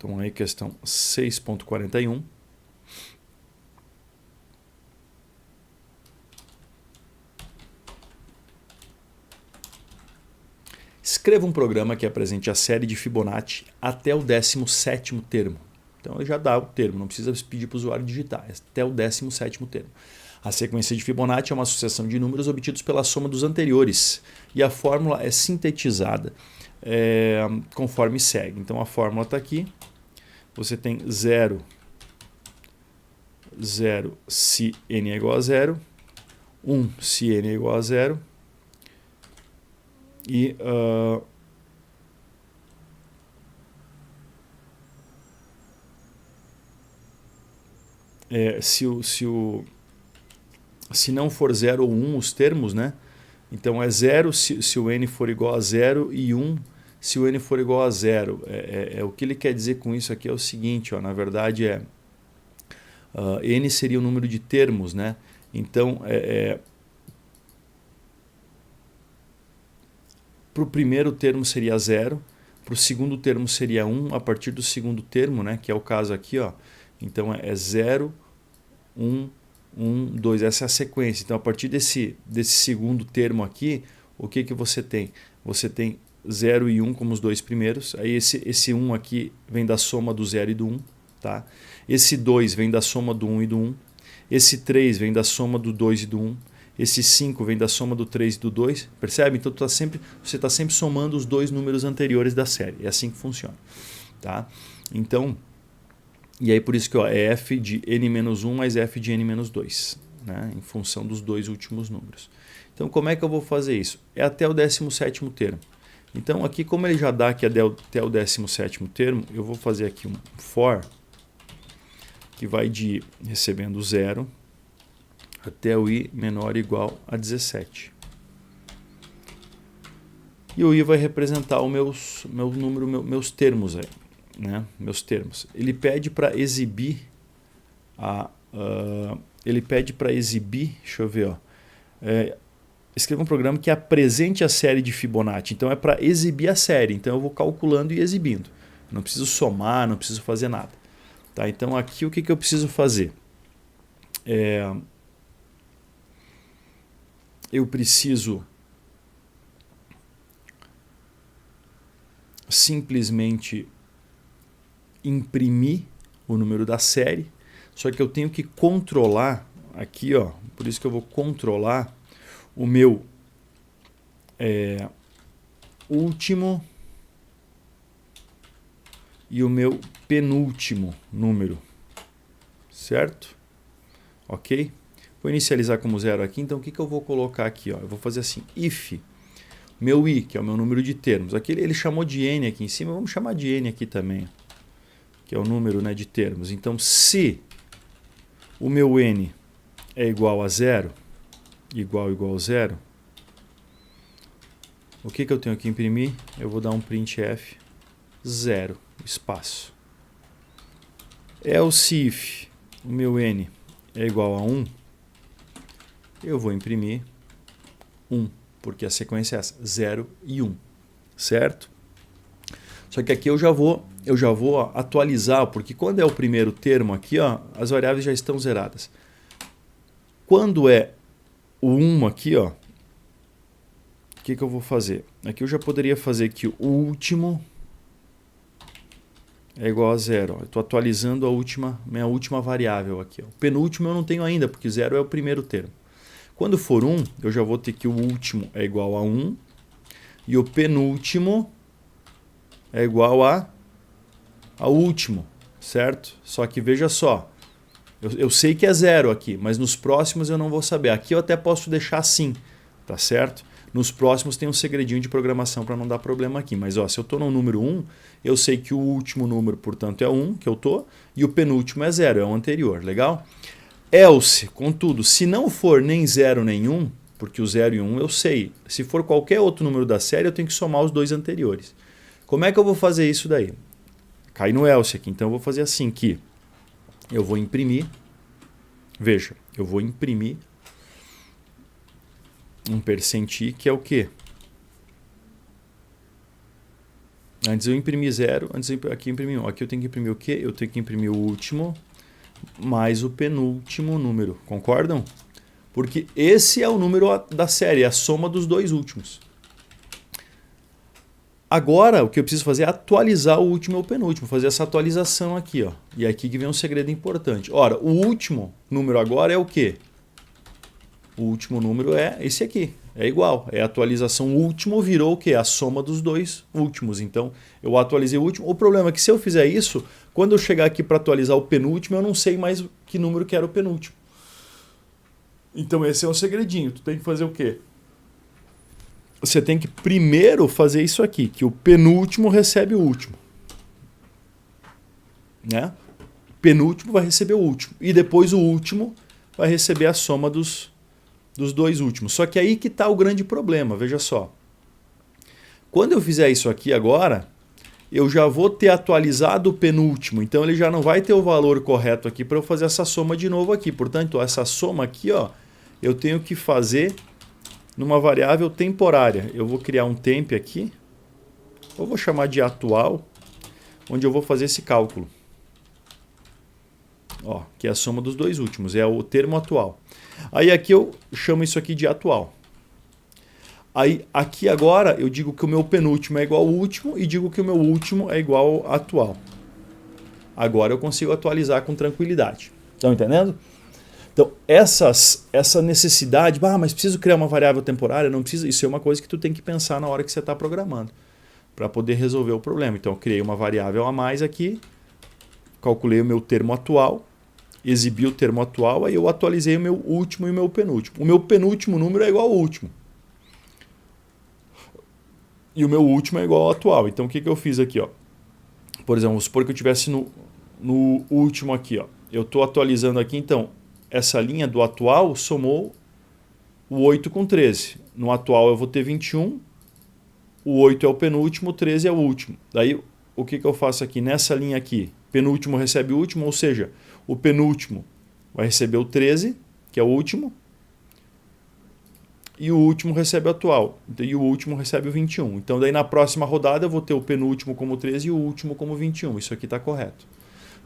Então aí questão 6.41. Escreva um programa que apresente a série de Fibonacci até o 17º termo. Então ele já dá o termo, não precisa pedir para o usuário digitar, é até o 17º termo. A sequência de Fibonacci é uma sucessão de números obtidos pela soma dos anteriores e a fórmula é sintetizada conforme segue. Então a fórmula está aqui, você tem 0, 0 se n é igual a 0, 1 se n é igual a 0 e se não for 0 ou 1 os termos, né? Então é 0 se o n for igual a 0 e 1 se o n for igual a 0. O que ele quer dizer com isso aqui é o seguinte, ó, na verdade n seria o número de termos, né? Então para o primeiro termo seria 0, para o segundo termo seria 1, a partir do segundo termo, né, que é o caso aqui, ó, então é 0, 1, 1, 2, essa é a sequência. Então a partir desse segundo termo aqui, o que você tem? Você tem 0 e 1 como os dois primeiros, aí esse 1 aqui vem da soma do 0 e do 1, tá? Esse 2 vem da soma do 1 e do 1, esse 3 vem da soma do 2 e do 1, esse 5 vem da soma do 3 e do 2, percebe? Então você está sempre somando os dois números anteriores da série, é assim que funciona. Tá? Então, e aí por isso que ó, é f de n-1 mais f de n-2, né? Em função dos dois últimos números. Então como é que eu vou fazer isso? É até o 17º termo. Então aqui como ele já dá que é até o 17º termo, eu vou fazer aqui um for, que vai de recebendo 0 até o i menor ou igual a 17. E o i vai representar os meus termos aí, né? Meus termos. Ele pede para exibir deixa eu ver, ó. Escreva um programa que apresente a série de Fibonacci. Então é para exibir a série. Então eu vou calculando e exibindo. Não preciso somar, não preciso fazer nada. Tá? Então aqui o que eu preciso fazer? Eu preciso simplesmente imprimir o número da série, só que eu tenho que controlar aqui, ó, por isso que eu vou controlar o meu último e o meu penúltimo número, certo? Ok? Vou inicializar como 0 aqui, então o que eu vou colocar aqui? Ó? Eu vou fazer assim, if, meu i, que é o meu número de termos. Aqui ele chamou de n aqui em cima, vamos chamar de n aqui também, que é o número, né, de termos. Então, se o meu n é igual a 0, igual a 0, o que eu tenho que imprimir? Eu vou dar um printf 0, espaço. Else if o meu n é igual a 1, eu vou imprimir 1, porque a sequência é essa, 0 e 1, certo? Só que aqui eu já vou atualizar, porque quando é o primeiro termo aqui, ó, as variáveis já estão zeradas. Quando é o 1 aqui, ó, o que eu vou fazer? Aqui eu já poderia fazer que o último é igual a 0. Eu estou atualizando minha última variável aqui. Ó. O penúltimo eu não tenho ainda, porque 0 é o primeiro termo. Quando for 1, eu já vou ter que o último é igual a 1 e o penúltimo é igual ao último, certo? Só que veja só, eu sei que é 0 aqui, mas nos próximos eu não vou saber. Aqui eu até posso deixar assim, tá certo? Nos próximos tem um segredinho de programação para não dar problema aqui. Mas ó, se eu estou no número 1, eu sei que o último número, portanto, é 1, que eu estou, e o penúltimo é 0, é o anterior, legal? Else, contudo, se não for nem 0 nem 1, porque o 0 e 1 eu sei. Se for qualquer outro número da série, eu tenho que somar os dois anteriores. Como é que eu vou fazer isso daí? Cai no else aqui. Então eu vou fazer assim que eu vou imprimir. Veja, eu vou imprimir um %i, que é o quê? Antes eu imprimi 0, aqui eu imprimi 1. Aqui eu tenho que imprimir o quê? Eu tenho que imprimir o último mais o penúltimo número. Concordam? Porque esse é o número da série, é a soma dos dois últimos. Agora, o que eu preciso fazer é atualizar o último e o penúltimo, fazer essa atualização aqui, ó. E aqui que vem um segredo importante. Ora, o último número agora é o quê? O último número é esse aqui, é igual. É a atualização. O último virou o quê? A soma dos dois últimos. Então, eu atualizei o último. O problema é que se eu fizer isso, quando eu chegar aqui para atualizar o penúltimo, eu não sei mais que número que era o penúltimo. Então, esse é um segredinho. Tu tem que fazer o quê? Você tem que primeiro fazer isso aqui, que o penúltimo recebe o último. Né? Penúltimo vai receber o último. E depois o último vai receber a soma dos dois últimos. Só que aí que está o grande problema, veja só. Quando eu fizer isso aqui agora, eu já vou ter atualizado o penúltimo. Então ele já não vai ter o valor correto aqui para eu fazer essa soma de novo aqui. Portanto, essa soma aqui, ó, eu tenho que fazer numa variável temporária. Eu vou criar um temp aqui, eu vou chamar de atual, onde eu vou fazer esse cálculo. Ó, que é a soma dos dois últimos, é o termo atual. Aí aqui eu chamo isso aqui de atual. Aí aqui agora eu digo que o meu penúltimo é igual ao último e digo que o meu último é igual ao atual. Agora eu consigo atualizar com tranquilidade. Estão entendendo? Então, essa necessidade, mas preciso criar uma variável temporária, não precisa, isso é uma coisa que tu tem que pensar na hora que você está programando, para poder resolver o problema. Então, eu criei uma variável a mais aqui, calculei o meu termo atual, exibi o termo atual, aí eu atualizei o meu último e o meu penúltimo. O meu penúltimo número é igual ao último. E o meu último é igual ao atual. Então, o que eu fiz aqui? Ó? Por exemplo, vamos supor que eu estivesse no último aqui. Ó. Eu estou atualizando aqui, então, essa linha do atual somou o 8 com 13. No atual eu vou ter 21, o 8 é o penúltimo, o 13 é o último. Daí o que eu faço aqui? Nessa linha aqui, penúltimo recebe o último, ou seja, o penúltimo vai receber o 13, que é o último, e o último recebe o atual, e o último recebe o 21. Então daí na próxima rodada eu vou ter o penúltimo como 13 e o último como 21. Isso aqui está correto.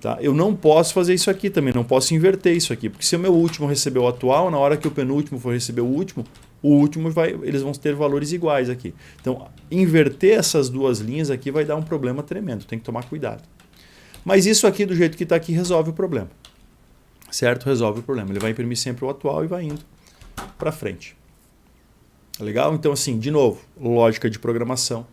Tá? Eu não posso fazer isso aqui também, não posso inverter isso aqui, porque se o meu último receber o atual, na hora que o penúltimo for receber o último eles vão ter valores iguais aqui. Então, inverter essas duas linhas aqui vai dar um problema tremendo, tem que tomar cuidado. Mas isso aqui, do jeito que está aqui, resolve o problema. Certo? Resolve o problema. Ele vai imprimir sempre o atual e vai indo para frente. Legal? Então, assim, de novo, lógica de programação.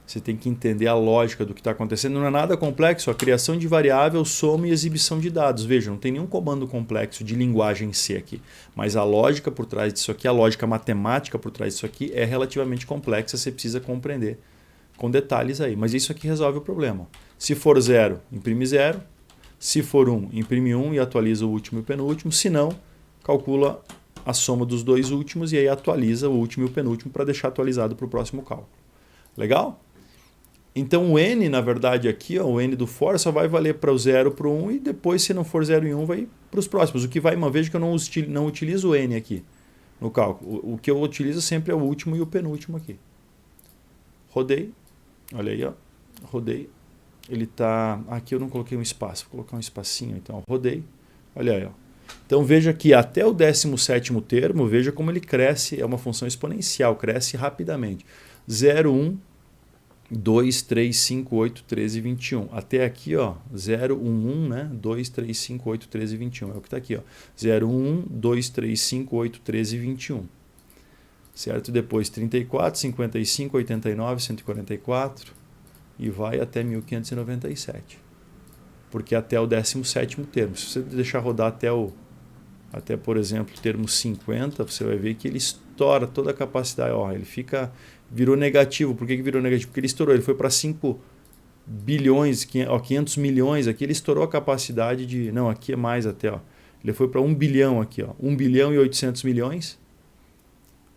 Você tem que entender a lógica do que está acontecendo. Não é nada complexo. A criação de variável, soma e exibição de dados. Veja, não tem nenhum comando complexo de linguagem C aqui. Mas a lógica por trás disso aqui, a lógica matemática por trás disso aqui é relativamente complexa. Você precisa compreender com detalhes aí. Mas isso aqui resolve o problema. Se for 0, imprime 0. Se for 1, imprime 1 e atualiza o último e o penúltimo. Se não, calcula a soma dos dois últimos e aí atualiza o último e o penúltimo para deixar atualizado para o próximo cálculo. Legal? Então o n, na verdade, aqui, ó, o n do for só vai valer para o 0, para o 1 e depois, se não for 0 e 1, vai para os próximos. O que vai, uma vez que eu não utilizo o n aqui no cálculo. O que eu utilizo sempre é o último e o penúltimo aqui. Rodei. Olha aí, ó. Rodei. Ele está... Aqui eu não coloquei um espaço. Vou colocar um espacinho. Então, rodei. Olha aí, ó. Então veja que até o 17º termo, veja como ele cresce. É uma função exponencial, cresce rapidamente. 0, 1... 2, 3, 5, 8, 13, 21. Até aqui, ó, 0, 1, 1, né? 2, 3, 5, 8, 13, 21. É o que está aqui, ó. 0, 1, 2, 3, 5, 8, 13, 21. Certo? Depois 34, 55, 89, 144 e vai até 1597. Porque até o 17º termo. Se você deixar rodar até, por exemplo, o termo 50, você vai ver que ele estoura toda a capacidade. Ó, ele virou negativo. Por que virou negativo? Porque ele estourou. Ele foi para 5 bilhões, 500 milhões. Aqui ele estourou a capacidade de... Não, aqui é mais até. Ó. Ele foi para 1 bilhão aqui. Ó. 1 bilhão e 800 milhões.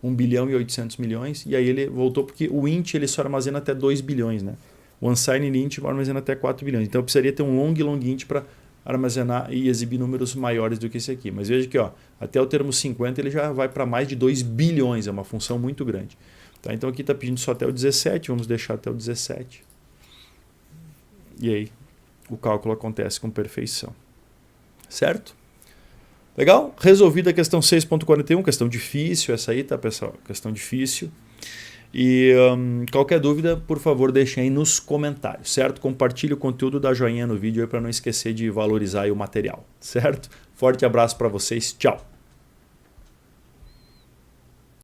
1 bilhão e 800 milhões. E aí ele voltou porque o int ele só armazena até 2 bilhões. Né? O unsigned int armazena até 4 bilhões. Então eu precisaria ter um long int para armazenar e exibir números maiores do que esse aqui. Mas veja que ó, até o termo 50 ele já vai para mais de 2 bilhões. É uma função muito grande. Tá, então aqui está pedindo só até o 17, vamos deixar até o 17. E aí o cálculo acontece com perfeição. Certo? Legal? Resolvida a questão 6.41, questão difícil essa aí, tá, pessoal? Questão difícil. E qualquer dúvida, por favor, deixem aí nos comentários, certo? Compartilhe o conteúdo, dá joinha no vídeo aí para não esquecer de valorizar aí o material, certo? Forte abraço para vocês, tchau!